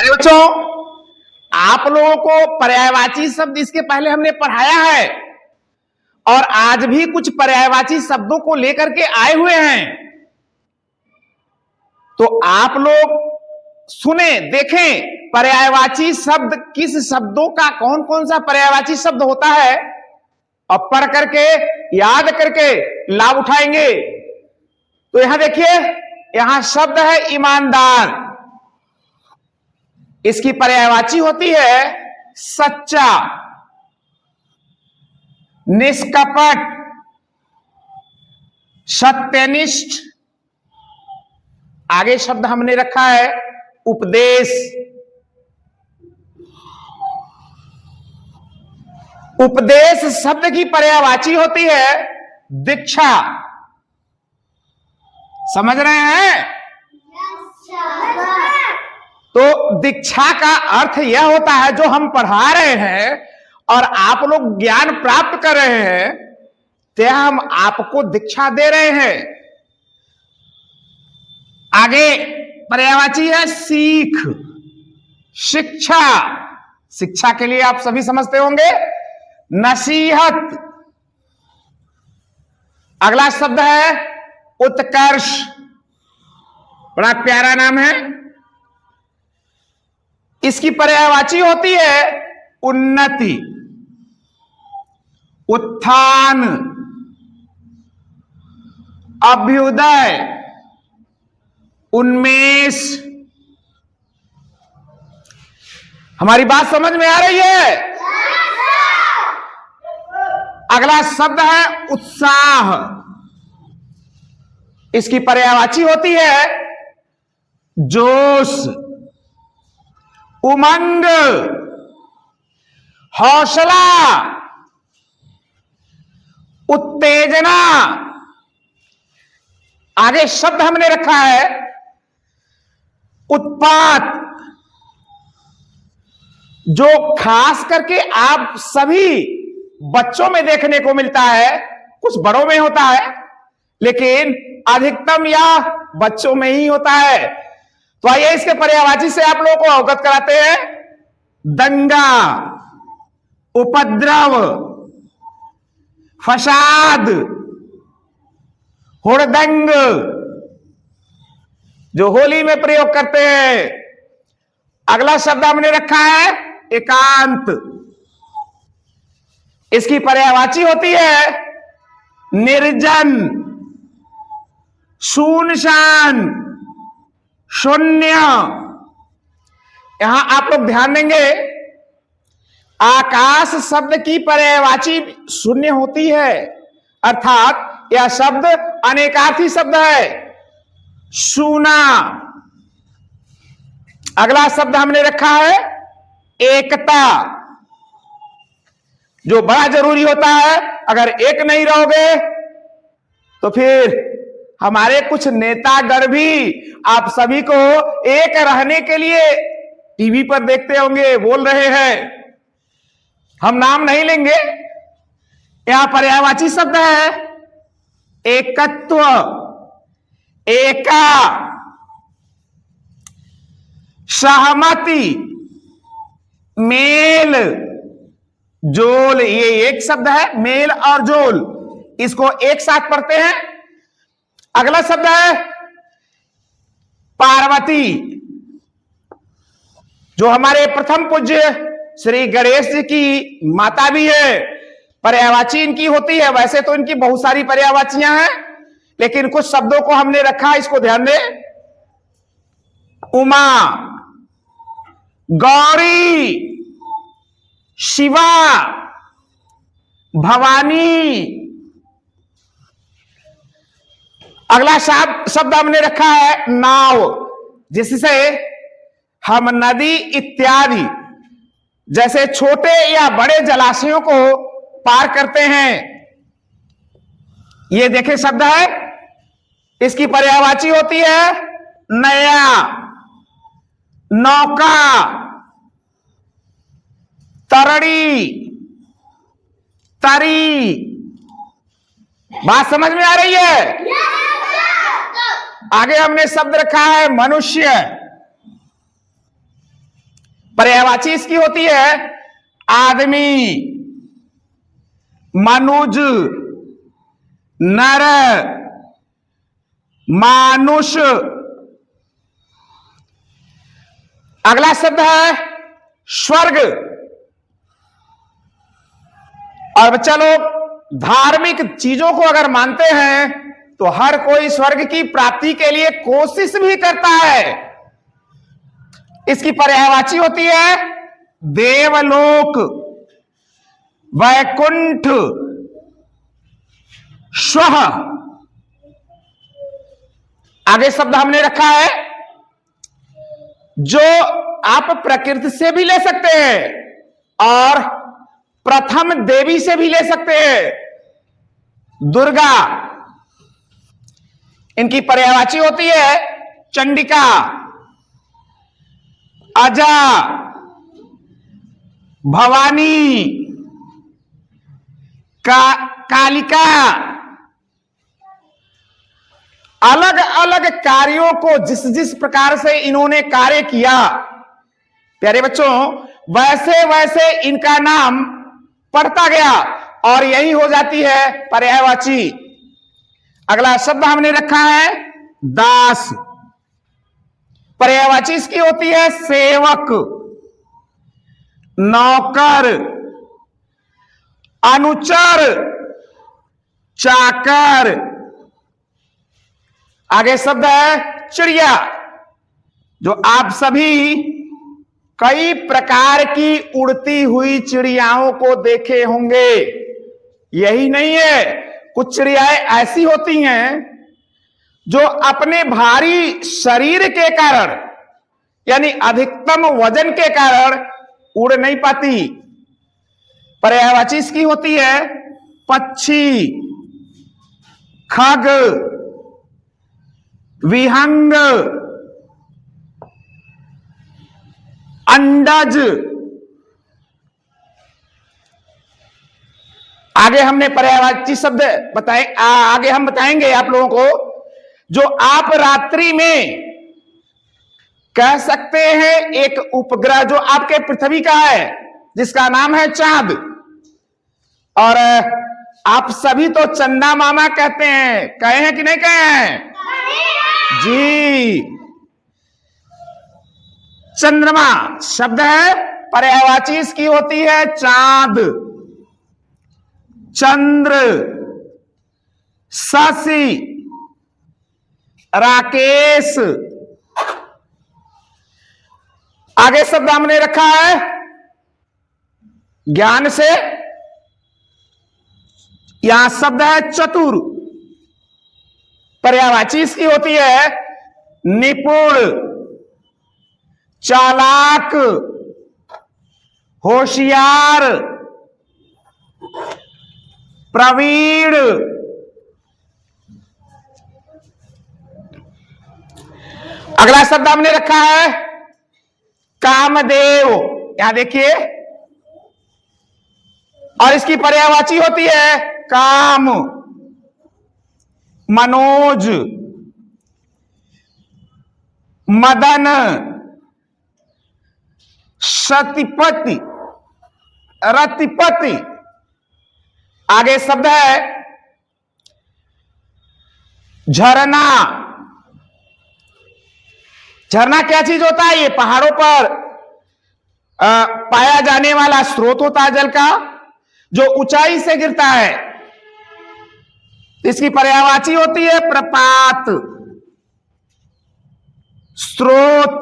अरे बच्चों, आप लोगों को पर्यायवाची शब्द इसके पहले हमने पढ़ाया है और आज भी कुछ पर्यायवाची शब्दों को लेकर के आए हुए हैं। तो आप लोग सुने, देखें पर्यायवाची शब्द किस शब्दों का कौन कौन सा पर्यायवाची शब्द होता है और पढ़ करके याद करके लाभ उठाएंगे। तो यहां देखिए, यहां शब्द है ईमानदार, इसकी पर्यायवाची होती है सच्चा, निष्कपट, सत्यनिष्ठ। आगे शब्द हमने रखा है उपदेश। उपदेश शब्द की पर्यायवाची होती है दीक्षा। समझ रहे हैं? तो दीक्षा का अर्थ यह होता है जो हम पढ़ा रहे हैं और आप लोग ज्ञान प्राप्त कर रहे हैं, तो हम आपको दीक्षा दे रहे हैं। आगे पर्यायवाची है सीख, शिक्षा। शिक्षा के लिए आप सभी समझते होंगे नसीहत। अगला शब्द है उत्कर्ष, बड़ा प्यारा नाम है। इसकी पर्यायवाची होती है उन्नति, उत्थान, अभ्युदय, उन्मेष। हमारी बात समझ में आ रही है? अगला शब्द है उत्साह। इसकी पर्यायवाची होती है जोश, उमंग, हौसला, उत्तेजना। आगे शब्द हमने रखा है उत्पात, जो खास करके आप सभी बच्चों में देखने को मिलता है। कुछ बड़ों में होता है लेकिन अधिकतम या बच्चों में ही होता है। तो आइए इसके पर्यायवाची से आप लोगों को अवगत कराते हैं। दंगा, उपद्रव, फसाद, हुड़दंग, जो होली में प्रयोग करते हैं। अगला शब्द हमने रखा है एकांत। इसकी पर्यायवाची होती है निर्जन, सुनसान, शून्य। यहां आप लोग ध्यान देंगे, आकाश शब्द की पर्यायवाची शून्य होती है, अर्थात यह शब्द अनेकार्थी शब्द है, सूना। अगला शब्द हमने रखा है एकता, जो बड़ा जरूरी होता है। अगर एक नहीं रहोगे तो फिर हमारे कुछ नेतागण भी आप सभी को एक रहने के लिए टीवी पर देखते होंगे, बोल रहे हैं। हम नाम नहीं लेंगे। यहां पर्यायवाची शब्द है एकत्व, एका, सहमति, मेल, जोल। ये एक शब्द है, मेल और जोल, इसको एक साथ पढ़ते हैं। अगला शब्द है पार्वती, जो हमारे प्रथम पूज्य श्री गणेश जी की माता भी है। पर्यायवाची इनकी होती है। वैसे तो इनकी बहुत सारी पर्यायवाचियां हैं, लेकिन कुछ शब्दों को हमने रखा, इसको ध्यान दें। उमा, गौरी, शिवा, भवानी। अगला शब्द हमने रखा है नाव, जिससे हम नदी इत्यादि जैसे छोटे या बड़े जलाशयों को पार करते हैं। ये देखें शब्द है, इसकी पर्यायवाची होती है नया, नौका, तरड़ी, तरी। बात समझ में आ रही है? आगे हमने शब्द रखा है मनुष्य। पर्यायवाची इसकी होती है आदमी, मनुज, नर, मानुष। अगला शब्द है स्वर्ग। और बच्चा लोग धार्मिक चीजों को अगर मानते हैं तो हर कोई स्वर्ग की प्राप्ति के लिए कोशिश भी करता है। इसकी पर्यायवाची होती है देवलोक, वैकुंठ, स्वह। आगे शब्द हमने रखा है जो आप प्रकृति से भी ले सकते हैं और प्रथम देवी से भी ले सकते हैं, दुर्गा। इनकी पर्यायवाची होती है चंडिका, अजा, भवानी, कालिका। अलग अलग कार्यों को जिस जिस प्रकार से इन्होंने कार्य किया प्यारे बच्चों, वैसे वैसे इनका नाम पढ़ता गया और यही हो जाती है पर्यायवाची। अगला शब्द हमने रखा है दास। पर्यायवाची इसकी होती है सेवक, नौकर, अनुचर, चाकर। आगे शब्द है चिड़िया, जो आप सभी कई प्रकार की उड़ती हुई चिड़ियाओं को देखे होंगे। यही नहीं है, कुछ चिड़ियाएं ऐसी होती हैं जो अपने भारी शरीर के कारण यानी अधिकतम वजन के कारण उड़ नहीं पाती। पर्यायवाची इसकी होती है पक्षी, खग, विहंग, अंडज। आगे हमने पर्यायवाची शब्द बताए, आगे हम बताएंगे आप लोगों को जो आप रात्रि में कह सकते हैं एक उपग्रह जो आपके पृथ्वी का है जिसका नाम है चांद। और आप सभी तो चंदा मामा कहते हैं, कहे हैं कि नहीं कहे हैं जी। चंद्रमा शब्द है पर्यायवाची इसकी होती है चांद, चंद्र, शशि, राकेश। आगे शब्द हमने रखा है ज्ञान से, यहां शब्द है चतुर। पर्यायवाची इसकी होती है निपुण, चालाक, होशियार, प्रवीण। अगला शब्द हमने रखा है कामदेव। यहां देखिए, और इसकी पर्यायवाची होती है काम, मनोज, मदन, सतिपति, रतिपति। आगे शब्द है झरना। झरना क्या चीज होता है? ये पहाड़ों पर पाया जाने वाला स्रोत होता है जल का, जो ऊंचाई से गिरता है। इसकी पर्यायवाची होती है प्रपात, स्रोत,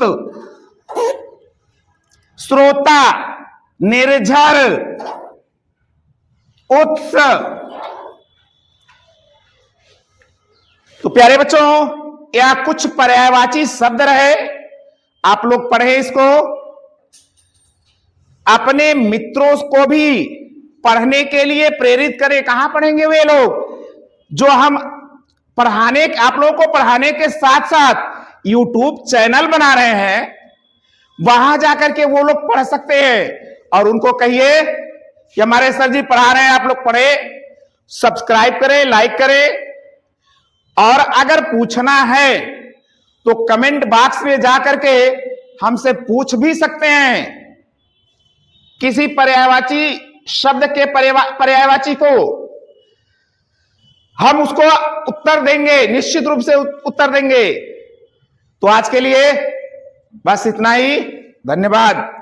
स्रोता, निर्झर, उत्स। तो प्यारे बच्चों, या कुछ पर्यायवाची शब्द रहे, आप लोग पढ़े इसको, अपने मित्रों को भी पढ़ने के लिए प्रेरित करें। कहां पढ़ेंगे वे लोग? जो हम पढ़ाने, आप लोगों को पढ़ाने के साथ साथ YouTube चैनल बना रहे हैं, वहां जाकर के वो लोग पढ़ सकते हैं। और उनको कहिए कि हमारे सर जी पढ़ा रहे हैं, आप लोग पढ़े, सब्सक्राइब करें, लाइक करें। और अगर पूछना है तो कमेंट बॉक्स में जाकर के हमसे पूछ भी सकते हैं। किसी पर्यायवाची शब्द के पर्यायवाची को हम उसको उत्तर देंगे, निश्चित रूप से उत्तर देंगे। तो आज के लिए बस इतना ही। धन्यवाद।